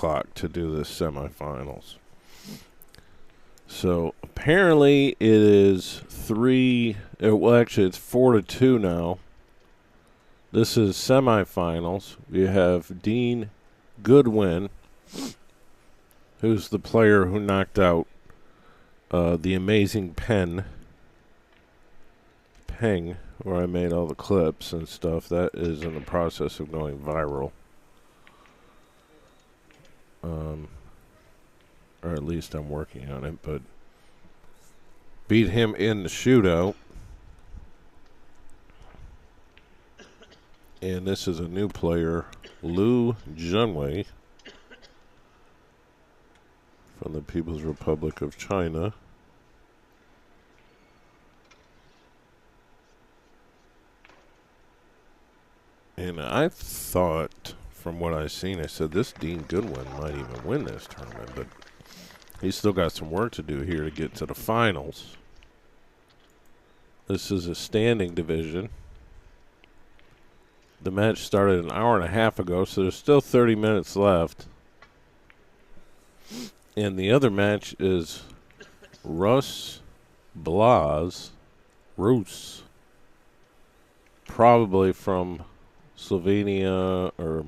o'clock to do the semifinals. So apparently it is well, actually it's 4-2 now. This is semifinals. We have Dean Godwyn, who's the player who knocked out the amazing Peng, where I made all the clips and stuff. That is in the process of going viral. Or at least I'm working on it, but beat him in the shootout. And this is a new player, Liu Junwei, from the People's Republic of China. And I thought, from what I've seen, I said this Dean Godwyn might even win this tournament, but he's still got some work to do here to get to the finals. This is a standing division. The match started an hour and a half ago, so there's still 30 minutes left. And the other match is Roos, probably from Slovenia, or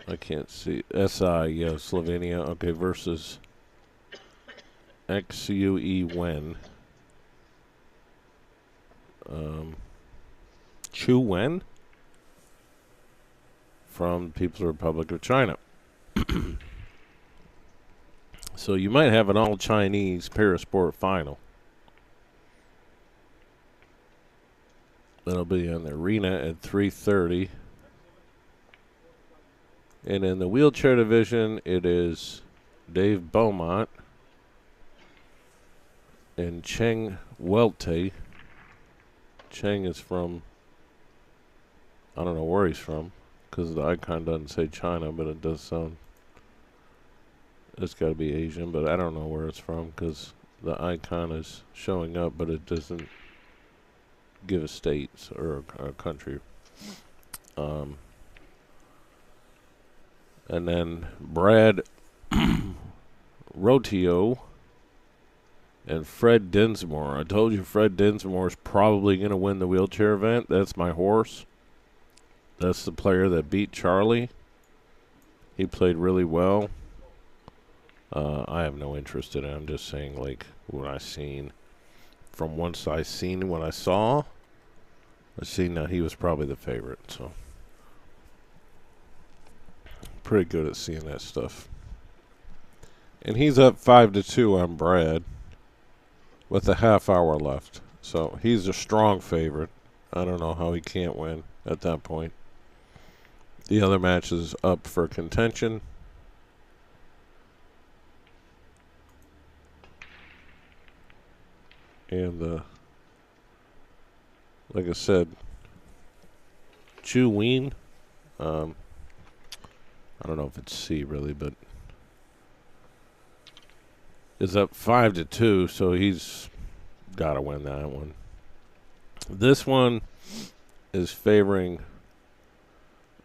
I can't see. SI, yeah, Slovenia. Okay, versus XUE Wen. Chu Wen from the People's Republic of China. So you might have an all-Chinese Parasport final. That'll be in the arena at 3:30. And in the wheelchair division, it is Dave Beaumont and Cheng Welte. Cheng is from, I don't know where he's from, because the icon doesn't say China, but it does sound, it's got to be Asian, but I don't know where it's from, because the icon is showing up, but it doesn't give a state or a country. And then Brad Rotio and Fred Dinsmore. I told you Fred Dinsmore is probably going to win the wheelchair event. That's my horse. That's the player that beat Charlie. He played really well. I have no interest in it. I'm just saying, like, what I've seen. From once I seen what I saw, I seen that he was probably the favorite. So, pretty good at seeing that stuff. And he's up 5-2 on Brad with a half hour left. So, he's a strong favorite. I don't know how he can't win at that point. The other match is up for contention. And, like I said, Chu Wen, I don't know if it's C really, but is up 5-2, so he's got to win that one. This one is favoring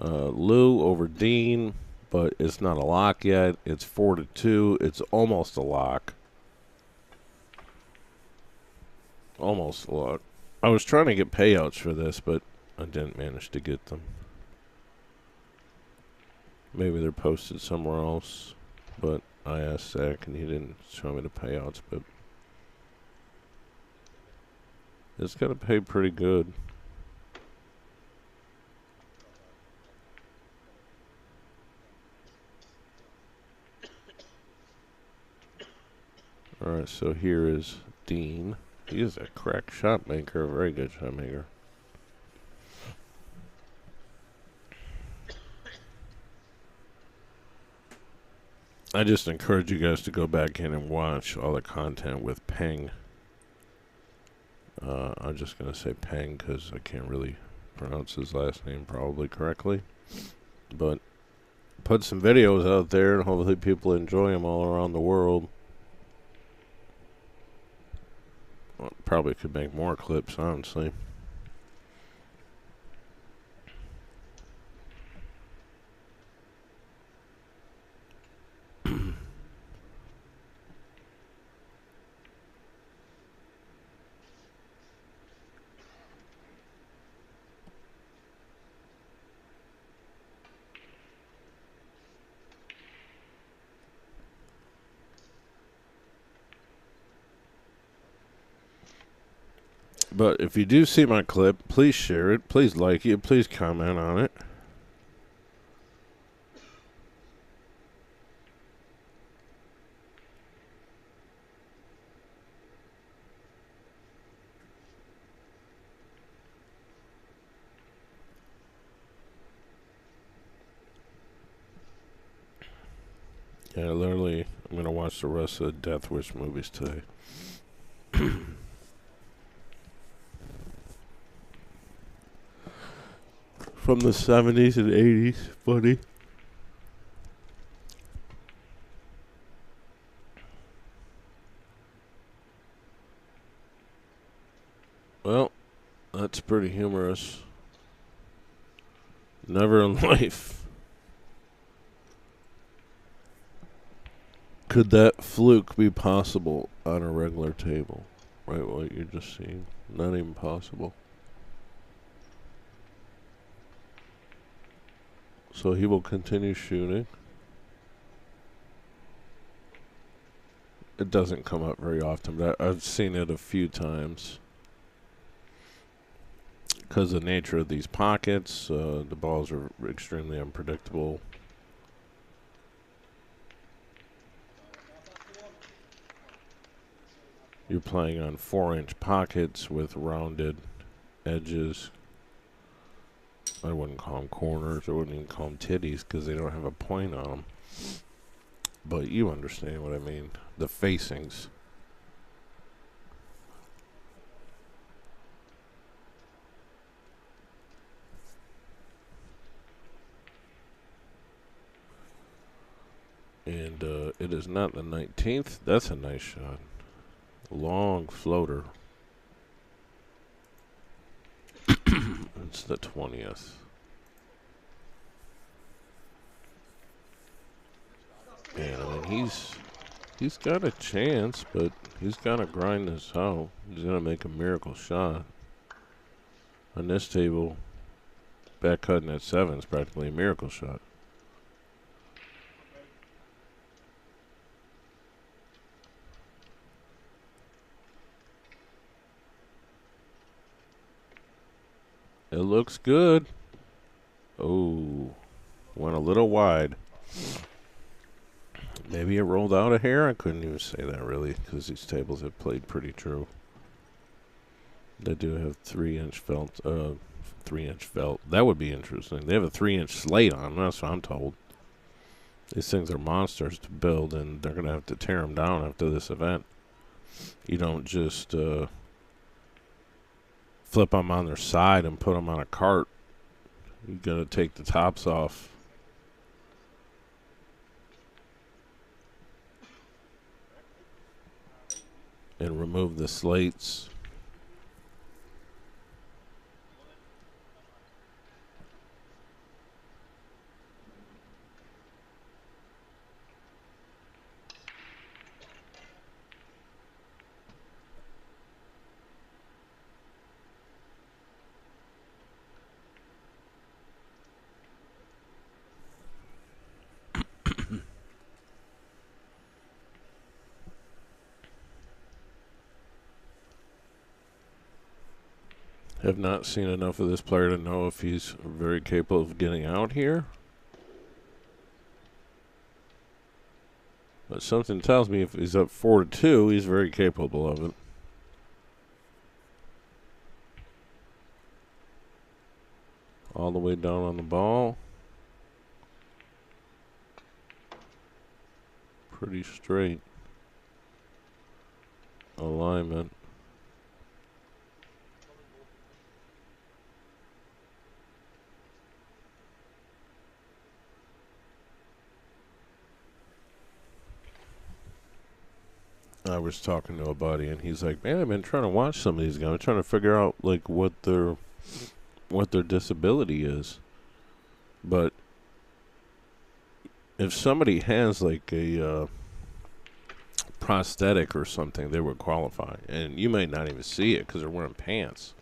Liu over Dean, but it's not a lock yet. It's 4-2. It's almost a lock. Almost a lock. I was trying to get payouts for this, but I didn't manage to get them. Maybe they're posted somewhere else, but I asked Zach and he didn't show me the payouts, but it's going to pay pretty good. Alright, so here is Dean. He is a crack shot maker, a very good shot maker. I just encourage you guys to go back in and watch all the content with Peng. I'm just going to say Peng because I can't really pronounce his last name probably correctly. But put some videos out there and hopefully people enjoy them all around the world. Well, probably could make more clips, honestly. But if you do see my clip, please share it, please like it, please comment on it. Yeah, literally, I'm going to watch the rest of the Death Wish movies today. From the 70s and 80s. Funny. Well, that's pretty humorous. Never in life could that fluke be possible on a regular table. Right, what you're just seeing. Not even possible. So he will continue shooting. It doesn't come up very often, but I've seen it a few times. Because of the nature of these pockets, the balls are extremely unpredictable. You're playing on 4-inch pockets with rounded edges. I wouldn't call them corners. I wouldn't even call them titties because they don't have a point on them. But you understand what I mean. The facings. And it is not the 19th. That's a nice shot. Long floater. It's the 20th. And I mean, he's got a chance, but he's got to grind this out. He's gonna make a miracle shot. On this table, back cutting at 7 is practically a miracle shot. It looks good. Oh, went a little wide. Maybe it rolled out a hair. I couldn't even say that really because these tables have played pretty true. They do have 3-inch felt. 3-inch felt. That would be interesting. They have a 3-inch slate on them. That's what I'm told. These things are monsters to build, and they're gonna have to tear them down after this event. You don't just flip them on their side and put them on a cart. You gotta take the tops off. And remove the slates. Have not seen enough of this player to know if he's very capable of getting out here. But something tells me if he's up 4-2, he's very capable of it. All the way down on the ball. Pretty straight alignment. I was talking to a buddy, and he's like, "Man, I've been trying to watch some of these guys. I'm trying to figure out like what their disability is. But if somebody has like a prosthetic or something, they would qualify. And you may not even see it because they're wearing pants.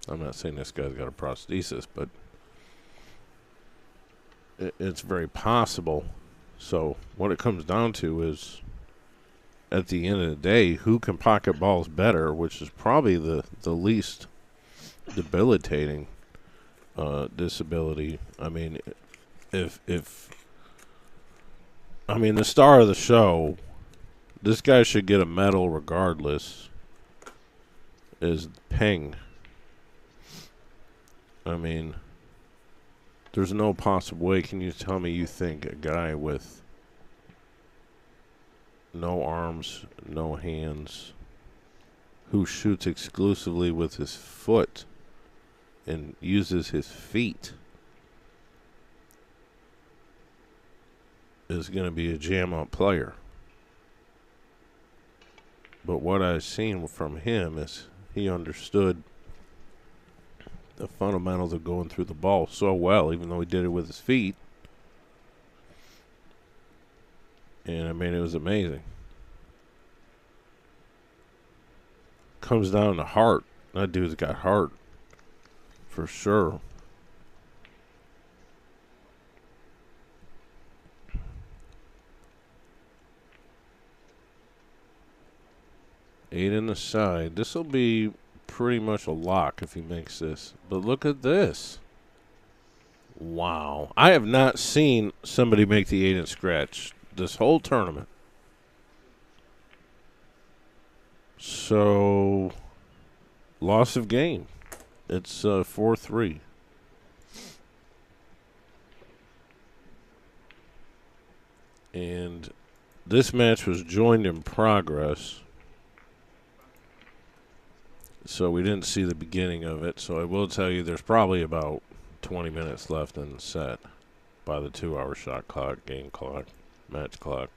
I'm not saying this guy's got a prosthesis, but it's very possible. So what it comes down to is at the end of the day, who can pocket balls better, which is probably the least debilitating disability. I mean, if I mean the star of the show, this guy should get a medal regardless, is Peng. I mean, there's no possible way. Can you tell me you think a guy with no arms, no hands, who shoots exclusively with his foot and uses his feet, is going to be a jam-up player? But what I've seen from him is he understood the fundamentals of going through the ball so well, even though he did it with his feet. And I mean, it was amazing. Comes down to heart. That dude's got heart for sure. Eight in the side. This will be pretty much a lock if he makes this. But look at this. Wow. I have not seen somebody make the 8-inch scratch this whole tournament. So, loss of game. It's 4-3. And this match was joined in progress, so we didn't see the beginning of it. So I will tell you there's probably about 20 minutes left in the set by the 2-hour shot clock, game clock, match clock.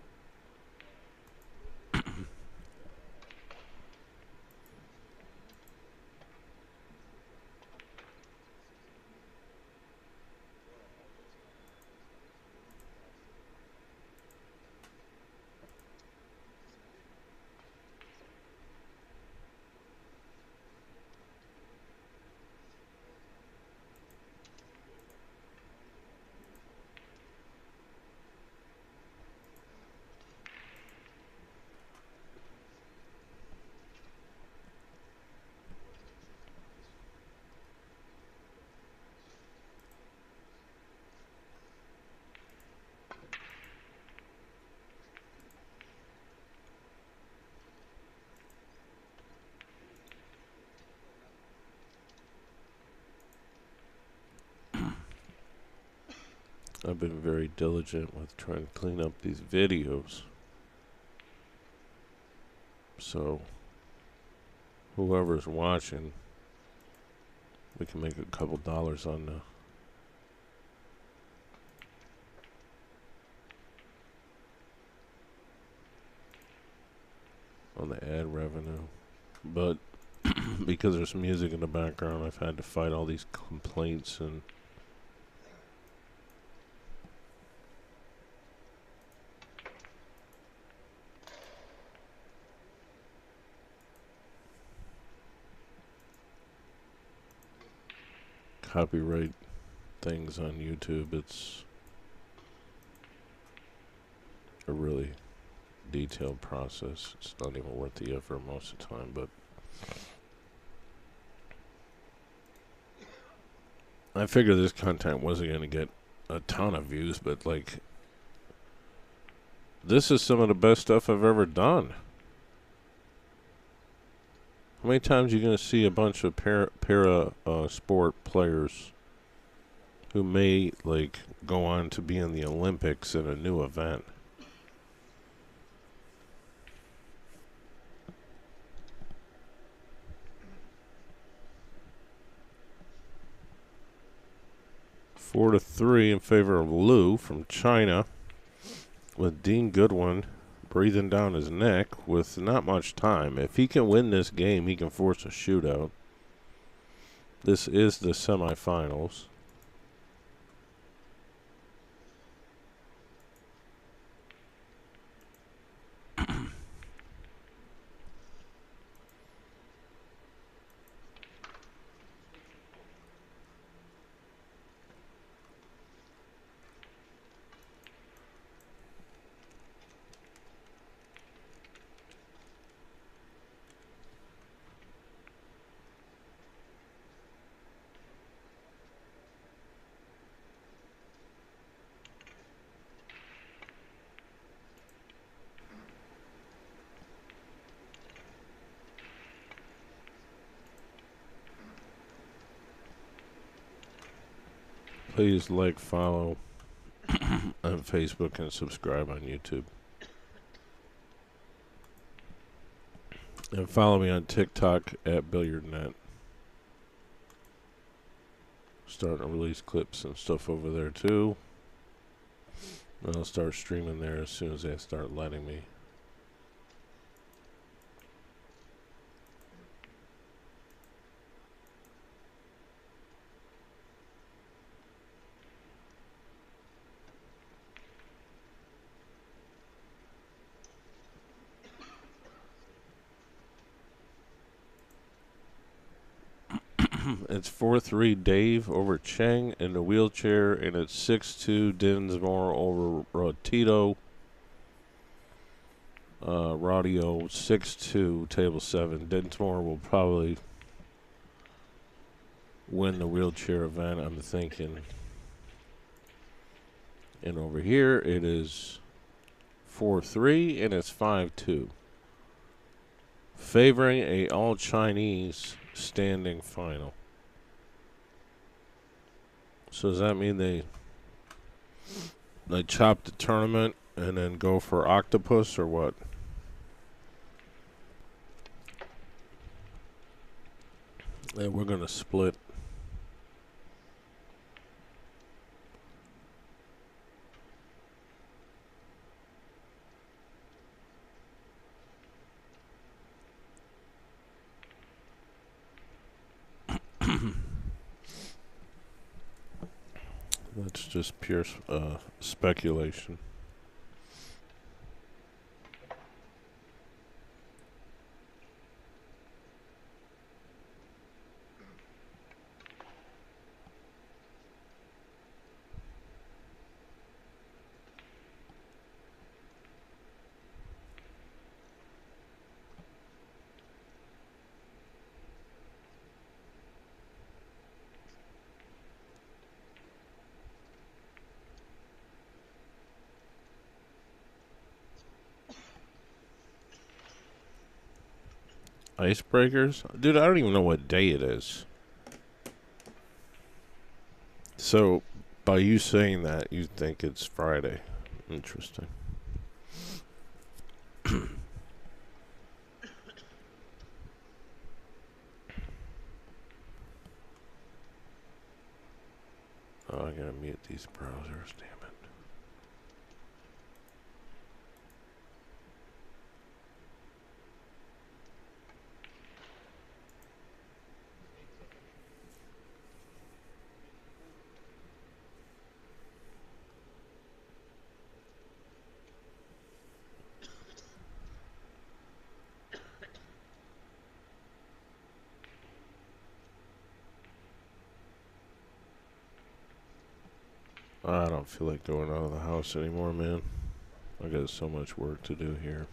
I've been very diligent with trying to clean up these videos. So, whoever's watching, we can make a couple dollars on the ad revenue. But because there's music in the background, I've had to fight all these complaints and copyright things on YouTube. It's a really detailed process. It's not even worth the effort most of the time, but I figured this content wasn't going to get a ton of views, but like, this is some of the best stuff I've ever done. How many times are you going to see a bunch of para sport players who may like go on to be in the Olympics in a new event? Four to 3 in favor of Liu from China, with Dean Godwyn breathing down his neck with not much time. If he can win this game, he can force a shootout. This is the semifinals. Please like, follow on Facebook, and subscribe on YouTube. And follow me on TikTok at BilliardNet. Starting to release clips and stuff over there too. And I'll start streaming there as soon as they start letting me. It's 4-3 Dave over Cheng in the wheelchair, and it's 6-2 Dinsmore over Tito. Radio 6-2 table 7. Dinsmore will probably win the wheelchair event, I'm thinking. And over here it is 4-3, and it's 5-2. Favoring a all-Chinese standing final. So does that mean they chop the tournament and then go for octopus or what? And we're gonna split. That's just pure speculation. Icebreakers? Dude, I don't even know what day it is. So, by you saying that, you think it's Friday. Interesting. Oh, I gotta mute these browsers, damn it. I don't feel like going out of the house anymore, man. I got so much work to do here.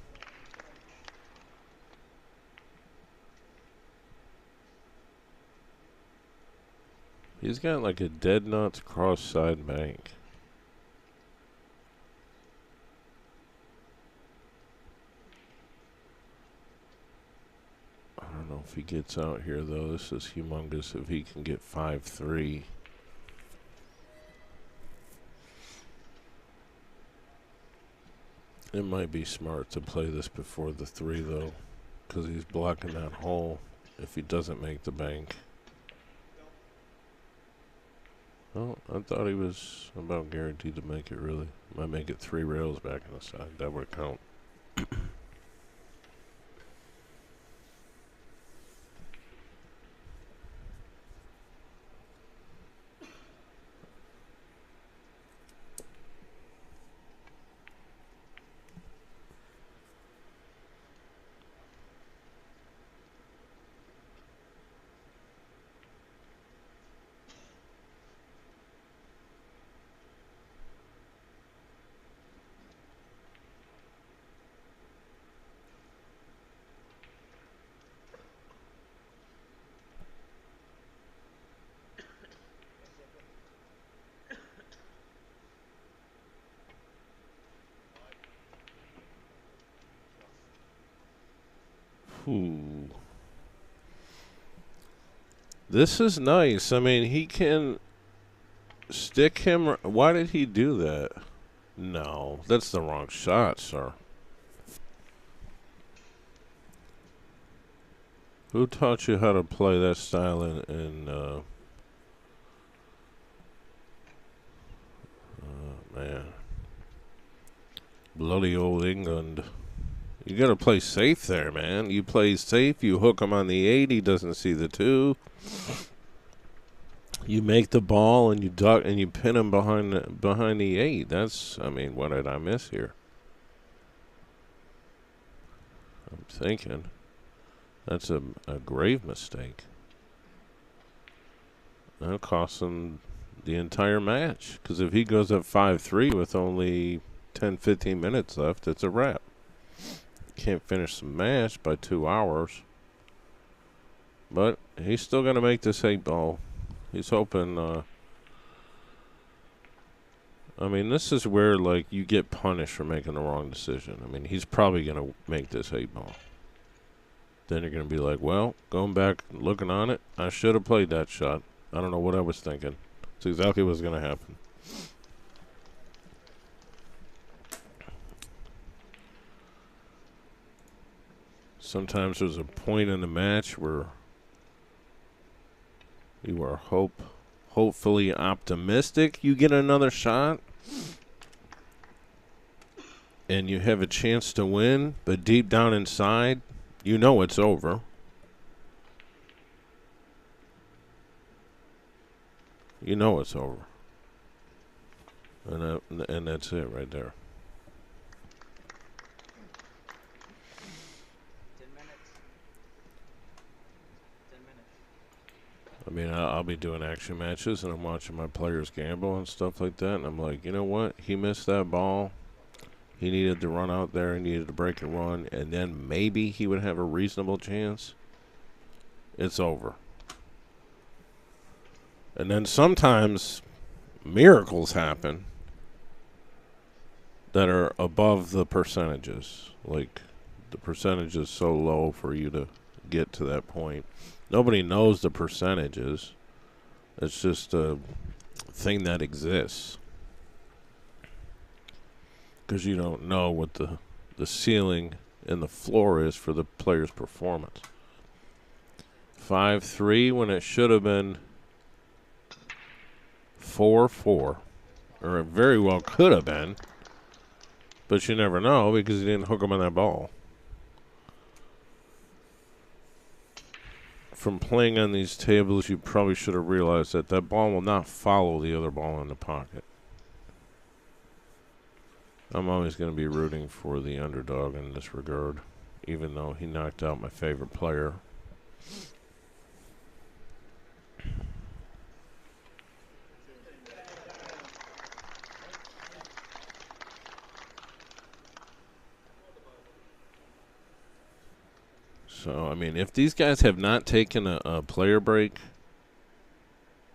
He's got like a dead nuts cross side bank. I don't know if he gets out here though. This is humongous if he can get 5-3. It might be smart to play this before the 3 though, because he's blocking that hole if he doesn't make the bank. Oh, I thought he was about guaranteed to make it, really. Might make it 3 rails back on the side. That would count. Ooh. This is nice. I mean, he can Stick him. Why did he do that? No, that's the wrong shot, sir. Who taught you how to play that style in man. Bloody old England. You gotta play safe there, man. You play safe, you hook him on the 8, he doesn't see the 2. You make the ball and you duck and you pin him behind the 8. That's, I mean, what did I miss here? I'm thinking that's a grave mistake. That'll cost him the entire match. Because if he goes up 5-3 with only 10-15 minutes left, it's a wrap. Can't finish the match by 2 hours. But he's still going to make this 8 ball. He's hoping, I mean, this is where, like, you get punished for making the wrong decision. I mean, he's probably going to make this 8 ball. Then you're going to be like, well, going back, looking on it, I should have played that shot. I don't know what I was thinking. It's exactly what's going to happen. Sometimes there's a point in the match where you are hopefully optimistic you get another shot and you have a chance to win, but deep down inside, you know it's over. You know it's over. And that's it right there. 10 minutes. 10 minutes. I mean, I'll be doing action matches and I'm watching my players gamble and stuff like that. And I'm like, you know what? He missed that ball. He needed to run out there. He needed to break and run. And then maybe he would have a reasonable chance. It's over. And then sometimes miracles happen that are above the percentages. Like, the percentage is so low for you to get to that point. Nobody knows the percentages. It's just a thing that exists. Because you don't know what the ceiling and the floor is for the player's performance. 5-3 when it should have been 4-4. Or it very well could have been. But you never know because you didn't hook him on that ball. From playing on these tables, you probably should have realized that that ball will not follow the other ball in the pocket. I'm always going to be rooting for the underdog in this regard, even though he knocked out my favorite player. So, I mean, if these guys have not taken a player break,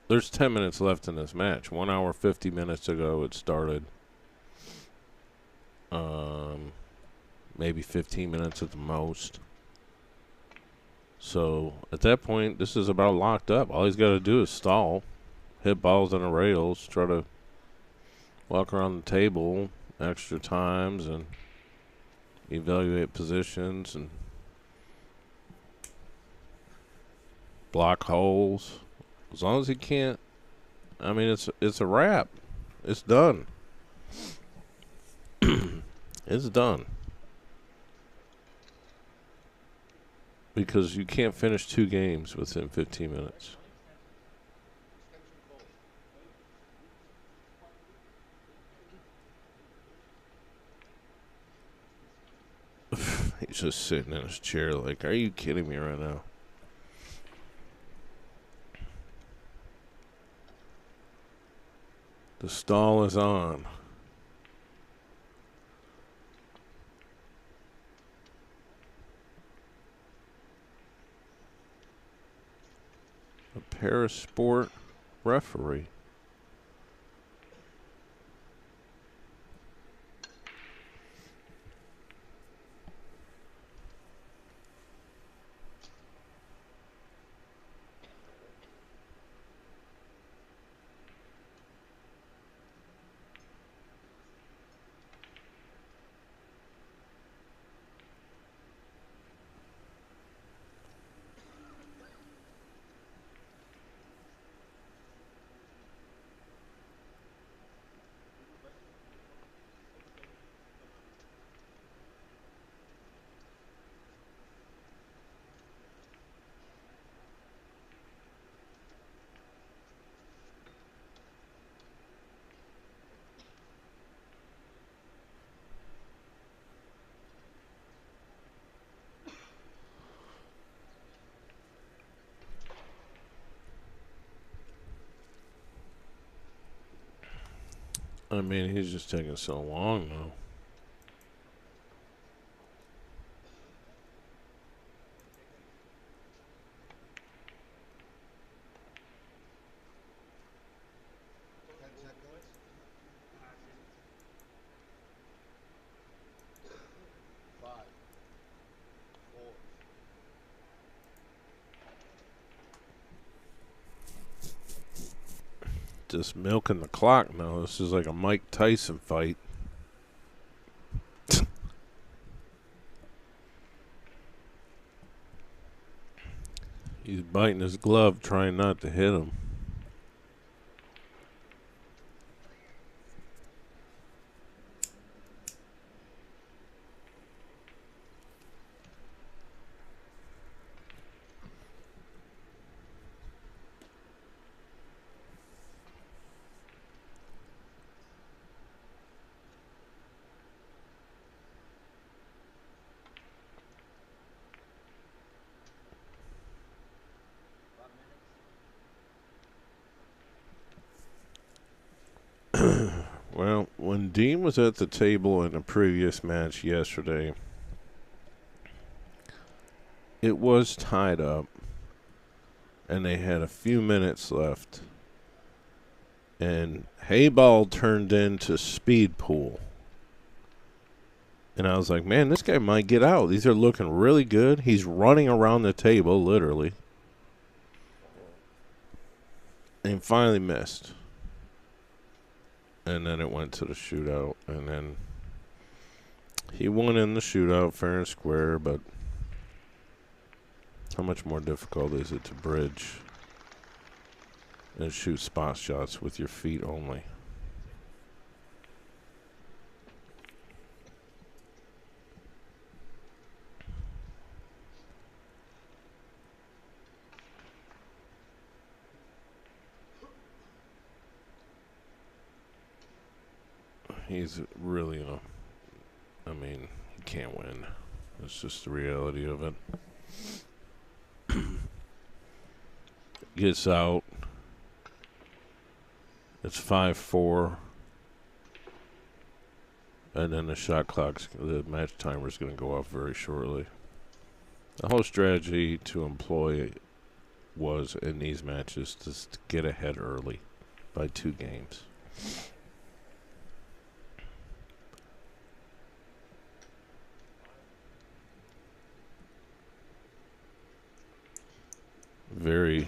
there's 10 minutes left in this match. 1 hour, 50 minutes ago it started. Maybe 15 minutes at the most. So, at that point, this is about locked up. All he's got to do is stall, hit balls on the rails, try to walk around the table extra times and evaluate positions and block holes. As long as he can't, I mean, it's a wrap. It's done. It's done. Because you can't finish 2 games within 15 minutes. He's just sitting in his chair like, are you kidding me right now? The stall is on. A Parasport referee. I mean, he's just taking so long, though. Just milking the clock now. This is like a Mike Tyson fight. He's biting his glove, trying not to hit him. Well, when Dean was at the table in a previous match yesterday, it was tied up, and they had a few minutes left. And Heyball turned into Speed Pool. And I was like, man, this guy might get out. These are looking really good. He's running around the table, literally. And finally missed. And then it went to the shootout. And then he won in the shootout, fair and square. But how much more difficult is it to bridge and shoot spot shots with your feet only? He's really, I mean, he can't win. It's just the reality of it. Gets out. It's 5-4. And then the shot clock's, the match timer's going to go off very shortly. The whole strategy to employ was in these matches just to get ahead early by 2 games. Very,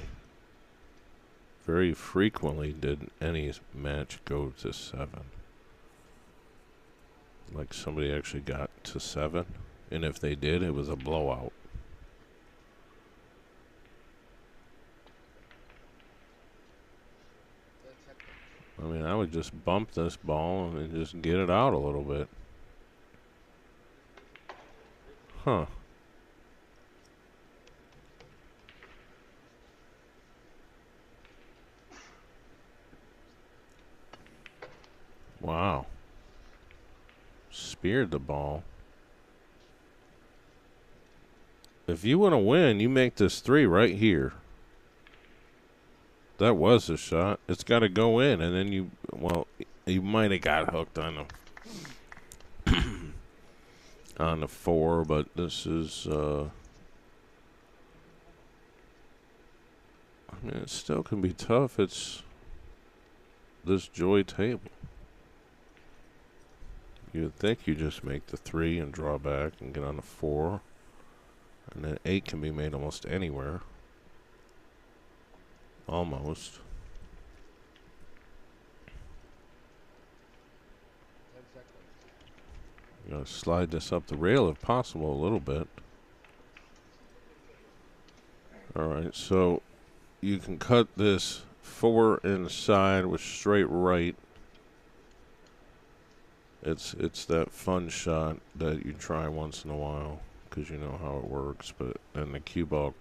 very frequently did any match go to 7. Like somebody actually got to 7, and if they did, it was a blowout. I mean, I would just bump this ball and just get it out a little bit. Huh. Wow. Speared the ball. If you want to win, you make this 3 right here. That was a shot. It's got to go in, and then you, well, you might have got hooked on the on the 4, but this is, I mean, it still can be tough. It's this joy table. You would think you just make the 3 and draw back and get on the 4. And then 8 can be made almost anywhere. Almost. You gotta slide this up the rail if possible a little bit. Alright, so you can cut this 4 inside with straight right. It's that fun shot that you try once in a while because you know how it works, but then the cue ball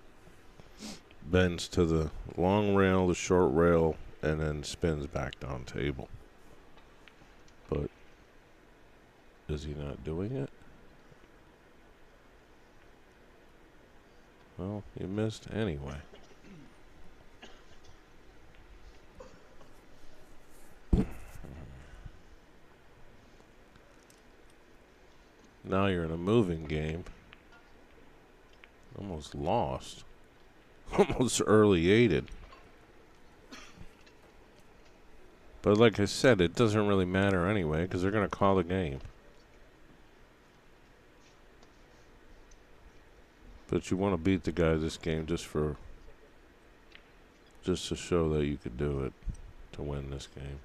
bends to the long rail, the short rail, and then spins back down table. But is he not doing it? Well, he missed anyway. Now you're in a moving game. Almost lost. Almost early aided. But like I said, it doesn't really matter anyway because they're going to call the game. But you want to beat the guy this game just to show that you could do it to win this game.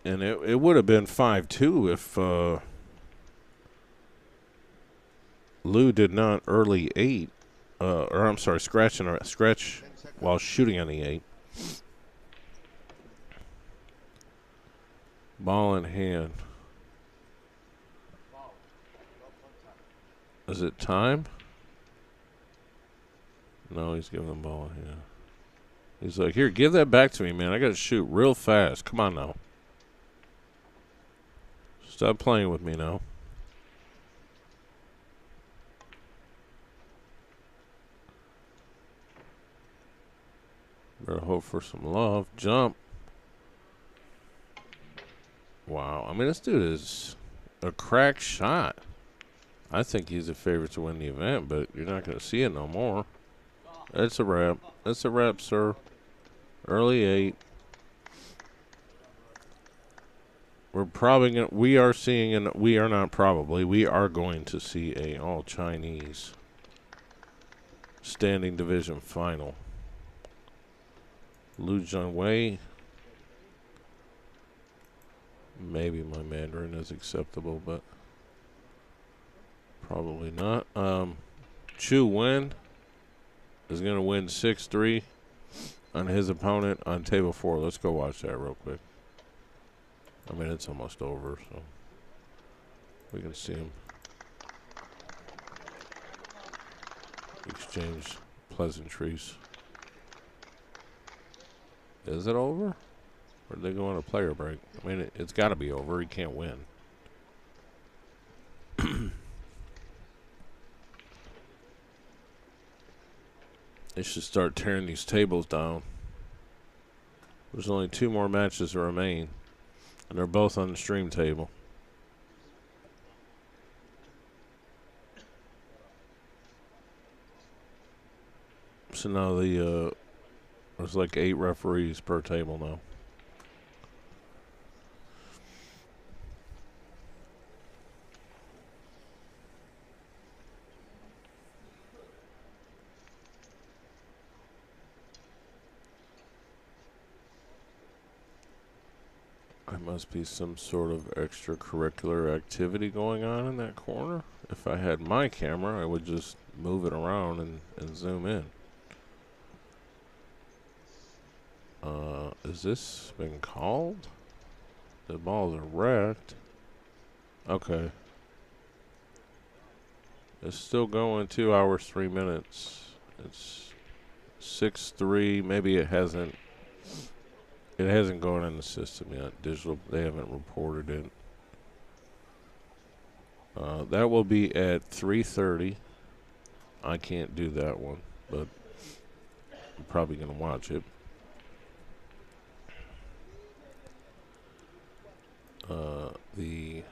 And it would have been 5-2 if Liu did not early 8, or I'm sorry, scratch while shooting on the 8. Ball in hand. Is it time? No, he's giving the ball in hand. He's like, here, give that back to me, man. I got to shoot real fast. Come on now. Stop playing with me now. Better hope for some love. Jump. Wow. I mean, this dude is a crack shot. I think he's a favorite to win the event, but you're not going to see it no more. That's a wrap. That's a wrap, sir. Early 8. We're probably going to, we are seeing, and we are not probably, we are going to see a all-Chinese standing division final. Liu Junwei. Maybe my Mandarin is acceptable, but probably not. Chu Wen is going to win 6-3 on his opponent on table 4. Let's go watch that real quick. I mean, it's almost over, so we can see him exchange pleasantries. Is it over? Or did they go on a player break? I mean, it's got to be over. He can't win. They should start tearing these tables down. There's only 2 more matches to remain, and they're both on the stream table. So now there's like 8 referees per table now. There must be some sort of extracurricular activity going on in that corner. If I had my camera, I would just move it around and zoom in. Is this been called? The balls are wrecked. Okay. It's still going 2 hours, 3 minutes. It's 6-3. Maybe it hasn't gone in the system yet. Digital, they haven't reported it. That will be at 3:30. I can't do that one, but I'm probably going to watch it. The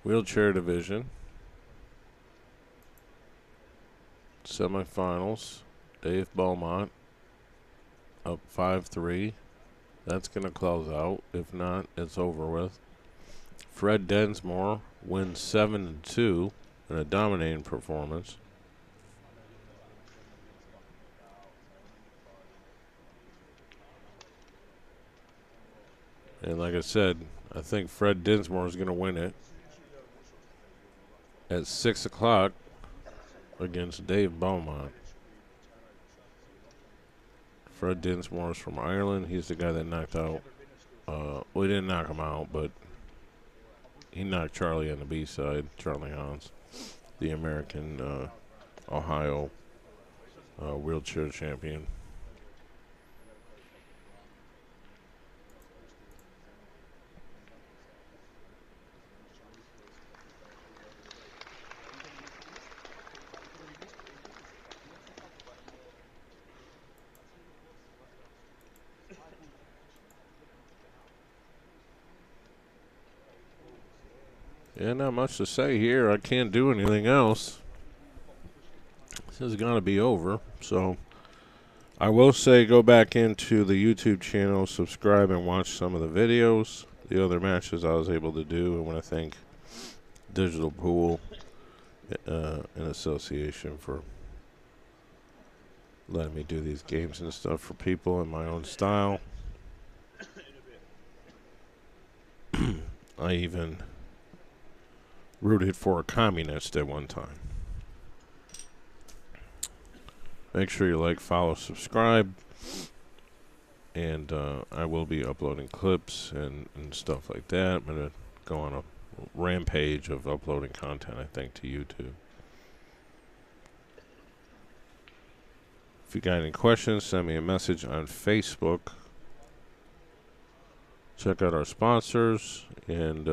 wheelchair division semifinals. Dave Beaumont up 5-3. That's going to close out. If not, it's over with. Fred Densmore wins 7-2 in a dominating performance. And like I said, I think Fred Dinsmore is going to win it at 6 o'clock against Dave Beaumont. Fred Dinsmore is from Ireland. He's the guy that knocked out, well, he didn't knock him out, but he knocked Charlie on the B side, Charlie Hans, the American Ohio wheelchair champion. Yeah, not much to say here. I can't do anything else. This has got to be over. So I will say go back into the YouTube channel, subscribe, and watch some of the videos. The other matches I was able to do. I want to thank Digital Pool in association for letting me do these games and stuff for people in my own style. I even rooted for a communist at one time. Make sure you like, follow, subscribe, and I will be uploading clips and stuff like that. I'm going to go on a rampage of uploading content, I think, to YouTube. If you got any questions, send me a message on Facebook. Check out our sponsors, and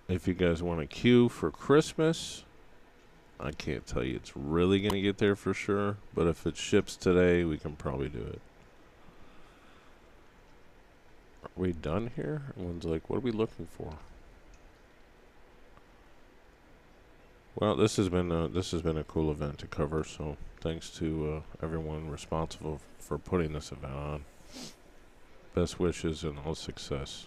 if you guys want a cue for Christmas, I can't tell you it's really going to get there for sure, but if it ships today, we can probably do it. Are we done here? Everyone's like, what are we looking for? Well, this has been a cool event to cover, so thanks to everyone responsible for putting this event on. Best wishes and all success.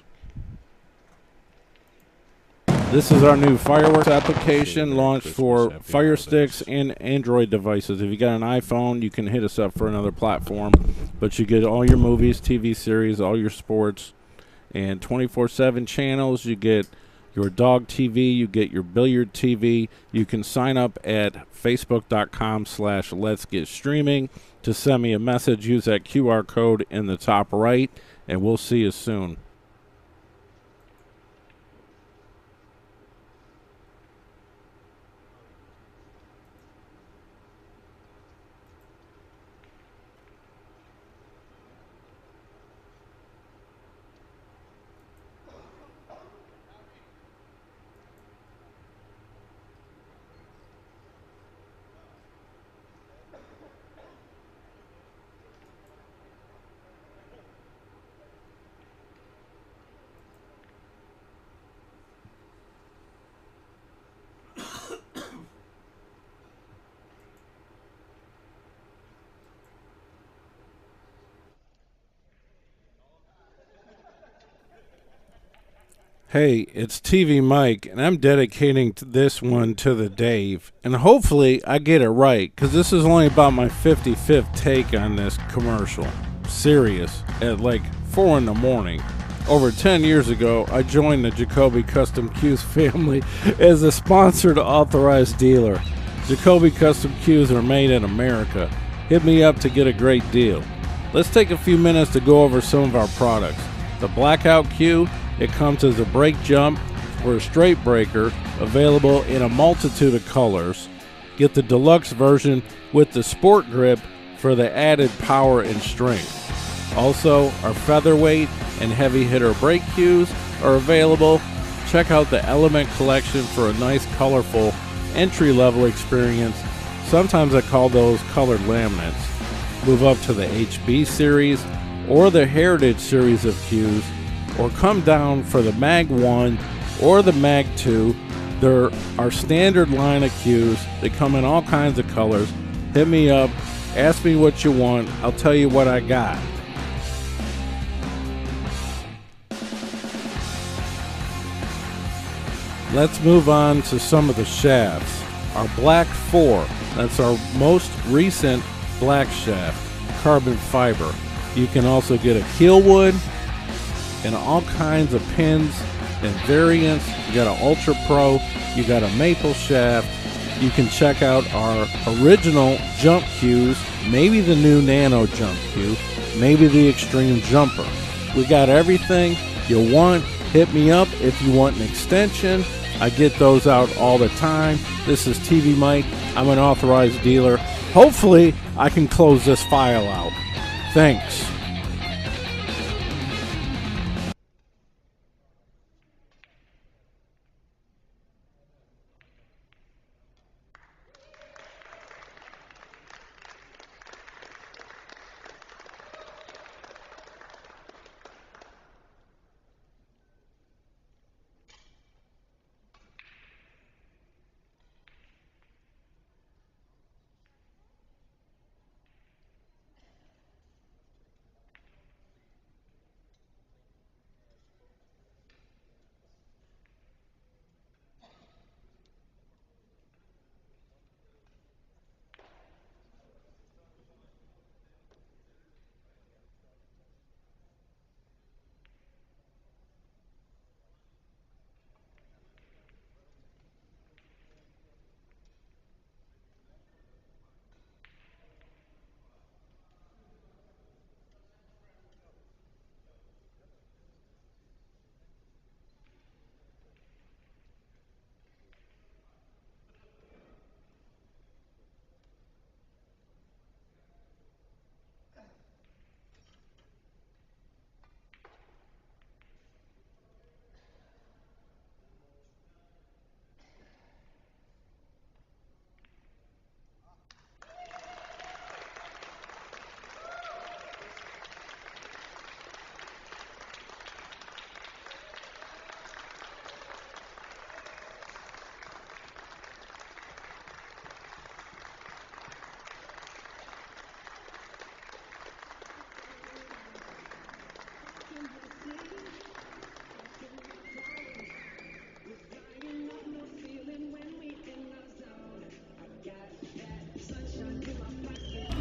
This is our new fireworks application launched for Fire Sticks and Android devices. If you got an iPhone, you can hit us up for another platform. But you get all your movies, TV series, all your sports, and 24/7 channels. You get your dog TV, you get your billiard TV. You can sign up at facebook.com/letsgetstreaming to send me a message. Use that QR code in the top right, and we'll see you soon. Hey, it's TvMike, and I'm dedicating this one to the Dave. And hopefully I get it right, because this is only about my 55th take on this commercial. Serious, at like 4 in the morning. Over 10 years ago, I joined the Jacoby Custom Cues family as a sponsored authorized dealer. Jacoby Custom Cues are made in America. Hit me up to get a great deal. Let's take a few minutes to go over some of our products. The Blackout Cue. It comes as a brake jump or a straight breaker, available in a multitude of colors. Get the deluxe version with the sport grip for the added power and strength. Also, our featherweight and heavy hitter brake cues are available. Check out the Element collection for a nice colorful entry-level experience. Sometimes I call those colored laminates. Move up to the HB series or the Heritage series of cues, or come down for the Mag 1 or the Mag 2. They're our standard line of cues. They come in all kinds of colors. Hit me up, ask me what you want, I'll tell you what I got. Let's move on to some of the shafts. Our Black 4, that's our most recent black shaft, carbon fiber. You can also get a Keelwood and all kinds of pins and variants. You got an Ultra Pro, you got a maple shaft. You can check out our original jump cues, maybe the new Nano jump cue, maybe the Extreme Jumper. We got everything you want. Hit me up if you want an extension. I get those out all the time. This is TvMike. I'm an authorized dealer. Hopefully I can close this file out. Thanks.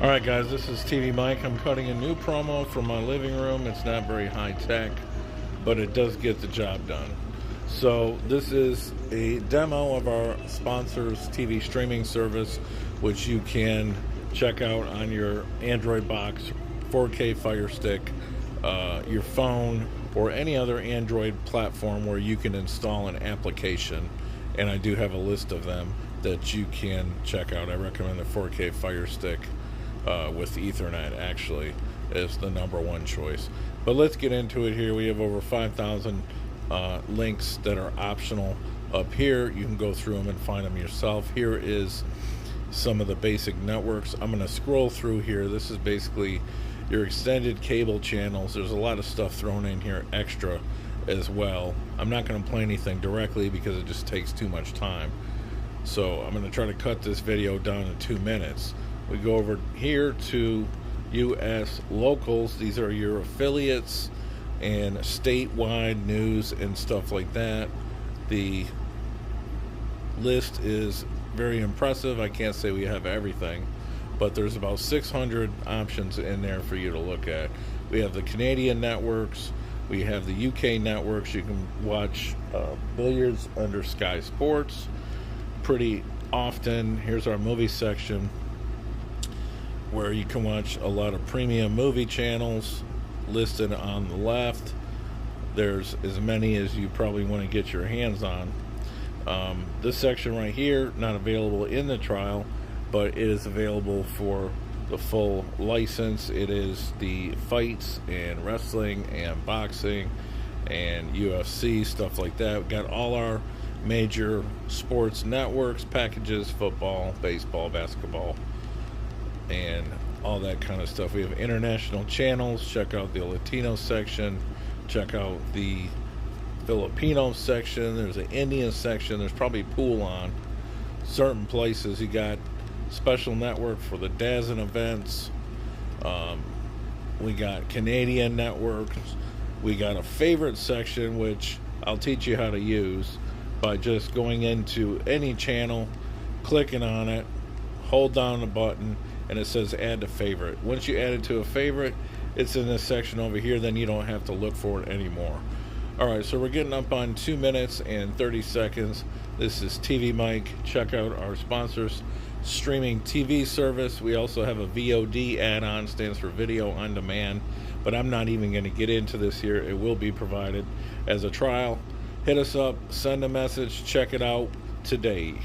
Alright guys, this is TvMike. I'm cutting a new promo for my living room. It's not very high tech, but it does get the job done. So this is a demo of our sponsor's TV streaming service, which you can check out on your Android box, 4K Fire Stick, your phone, or any other Android platform where you can install an application. And I do have a list of them that you can check out. I recommend the 4K Fire Stick with Ethernet actually is the #1 choice. But let's get into it here. We have over 5,000 links that are optional up here. You can go through them and find them yourself. Here is some of the basic networks. I'm going to scroll through here. This is basically your extended cable channels. There's a lot of stuff thrown in here extra as well. I'm not going to play anything directly because it just takes too much time. So I'm going to try to cut this video down to 2 minutes. We go over here to US locals. These are your affiliates and statewide news and stuff like that. The list is very impressive. I can't say we have everything, but there's about 600 options in there for you to look at. We have the Canadian networks. We have the UK networks. You can watch billiards under Sky Sports pretty often. Here's our movie section, where you can watch a lot of premium movie channels listed on the left. There's as many as you probably want to get your hands on. This section right here, not available in the trial, but it is available for the full license. It is the fights and wrestling and boxing and UFC, stuff like that. We've got all our major sports networks, packages, football, baseball, basketball, and all that kind of stuff. We have international channels. Check out the Latino section. Check out the Filipino section. There's an Indian section. There's probably pool on certain places. You got special network for the DAZN events. We got Canadian networks. We got a favorite section, which I'll teach you how to use by just going into any channel, clicking on it, hold down the button, and it says add to favorite. Once you add it to a favorite, it's in this section over here. Then you don't have to look for it anymore. Alright, so we're getting up on 2 minutes and 30 seconds. This is TvMike. Check out our sponsors streaming TV service. We also have a VOD add-on, stands for video on demand, but I'm not even going to get into this here. It will be provided as a trial. Hit us up, send a message, check it out today.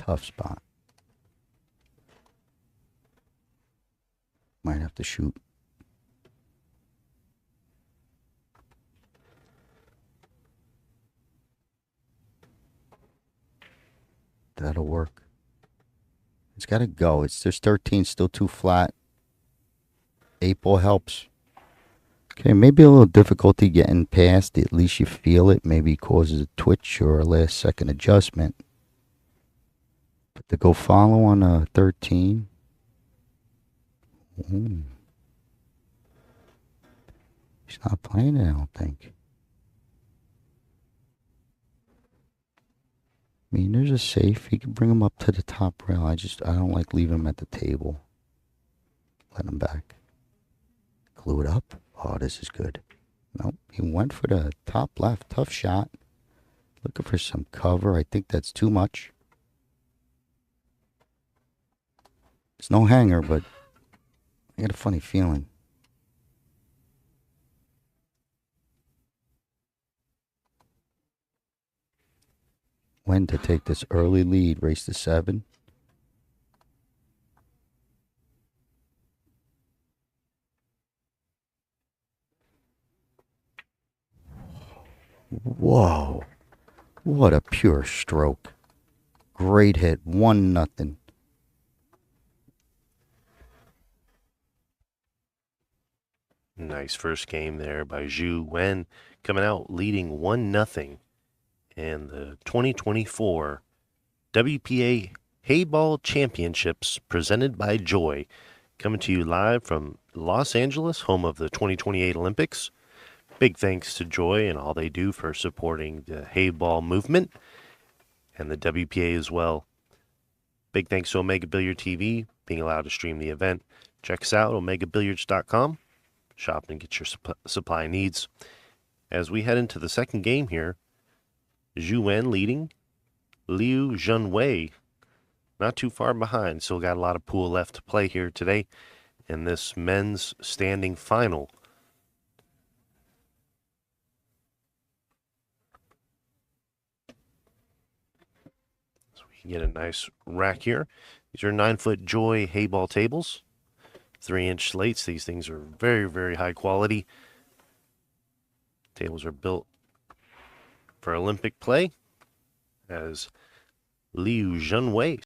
tough spot. Might have to shoot. That'll work. It's got to go. There's 13, still too flat. 8 ball helps. Okay, maybe a little difficulty getting past. At least you feel it. Maybe causes a twitch or a last second adjustment. But to go follow on a 13. Ooh. He's not playing it, I don't think. I mean, there's a safe. He can bring him up to the top rail. I don't like leaving him at the table. Let him back. Glue it up. Oh, this is good. Nope, he went for the top left. Tough shot. Looking for some cover. I think that's too much. It's no hanger, but I got a funny feeling. When to take this early lead, race to 7. Whoa. What a pure stroke. Great hit. 1-0. Nice first game there by Zhu Wen, coming out leading 1-0 in the 2024 WPA Heyball Championships presented by Joy. Coming to you live from Los Angeles, home of the 2028 Olympics. Big thanks to Joy and all they do for supporting the Heyball movement and the WPA as well. Big thanks to Omega Billiard TV being allowed to stream the event. Check us out, omegabilliards.com. Shop and get your supply needs. As we head into the second game here, Zhu Wen leading, Liu Junwei not too far behind. Still got a lot of pool left to play here today in this men's standing final. So we can get a nice rack here. These are 9-foot Joy Heyball tables. 3-inch slates. These things are very, very high quality. Tables are built for Olympic play as Liu Junwei